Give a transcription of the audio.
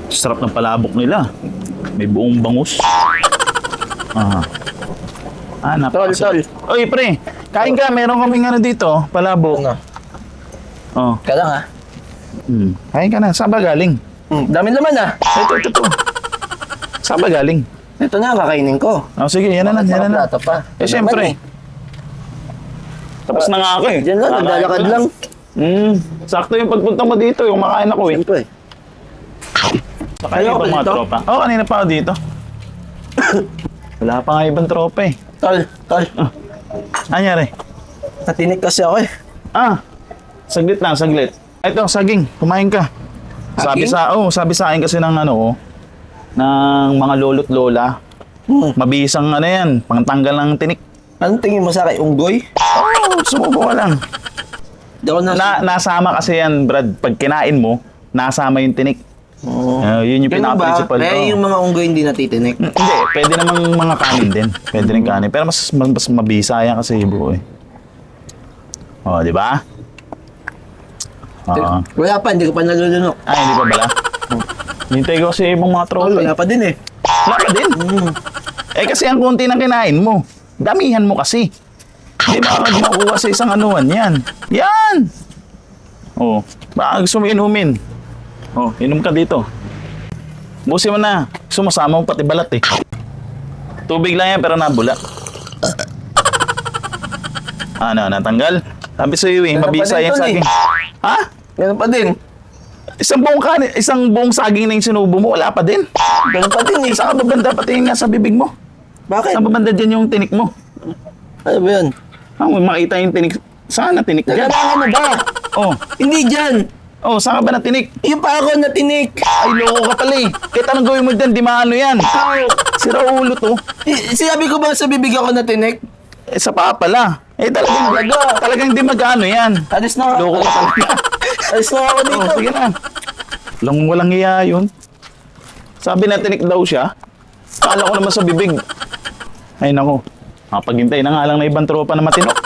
Sarap ng palabok nila. May buong bangus. Ah. Tol, tol. Oy, pre. Kain ka. Meron kaming ano dito. Palabok. Ano? Oh. Ka lang ha. Kain ka na. Saan ba galing? Dami naman ah. Ito. Saan ba galing? Ito na, kakainin ko. Oh, sige. Yan na. Plato pa. Eh, syempre. Tapos na nga ako eh. Diyan lang, Kakain naglalakad ko na. lang. Sakto yung pagpunta mo dito. Yung makain ako eh. Siyempre. Saka Ayaw yung ka ibang mga dito? tropa. Oo, kanina pa ako dito. Wala pa nga ibang tropa eh. Tol, Anyari? natinik kasi ako eh. Saglit lang, saglit. Ito, saging. Kumain ka. Saging? Sabi sa akin kasi ng ng mga lolo't lola. Mabisang ano yan, pangtanggal ng tinik. Anong tingin mo sa akin? Unggoy? Sumubo ka lang. Di ako Nasama kasi yan, Brad. Pag kinain mo, nasama yung tinik. Yun yung Ganun ba? pinaka-principal. Eh, yung mga unggoy hindi natitinik. Hindi, pwede namang mga kanin din. Pwede rin kanin. Pero mas mabisa yan kasi buo eh. Di ba? Wala pa, hindi ko pa nalulunok. Ay, hindi pa bala? Hintay ko kasi ibang mga tropa. Wala pa din eh. Wala pa din. Eh kasi ang konti ng kinain mo. Damihan mo kasi. Hindi ba ka makuha sa isang anuan yan? Yan! Baka gusto mo inumin. Inom ka dito. Busin mo na. Sumasama mo pati balat eh. Tubig lang yan pero nabula. Natanggal? Sabi sa iyo eh, Ganun pa mabisa din yan to, saging. Ha? Ganun pa din. Isang buong saging na yung sinubo mo, wala pa din. Ganun pa din eh. Saan ka ba banda pati nga sa bibig mo? Bakit? Saan ba banda dyan yung tinik mo? Ano ba yun? Makita yung tinik. Saan na tinik dyan? Nagkakaroon na ba? Hindi dyan. Saan ka ba na tinik? Yung pa ako natinik. Ay, loko ka pala eh. Kahit anong gawin mo dyan, di maano yan. Sira ulo to. Sinabi ko ba sa bibig ako natinik? Sa paa pala. Talagang di mag-ano yan. Alis na Loko ka pala. Alis na ako dito. Sige na. Walang iya yun. Sabi na tinik daw siya. Kala ko naman sa bibig. Ay nako. Mapaghintay na nga lang na ibang tropa na matinok.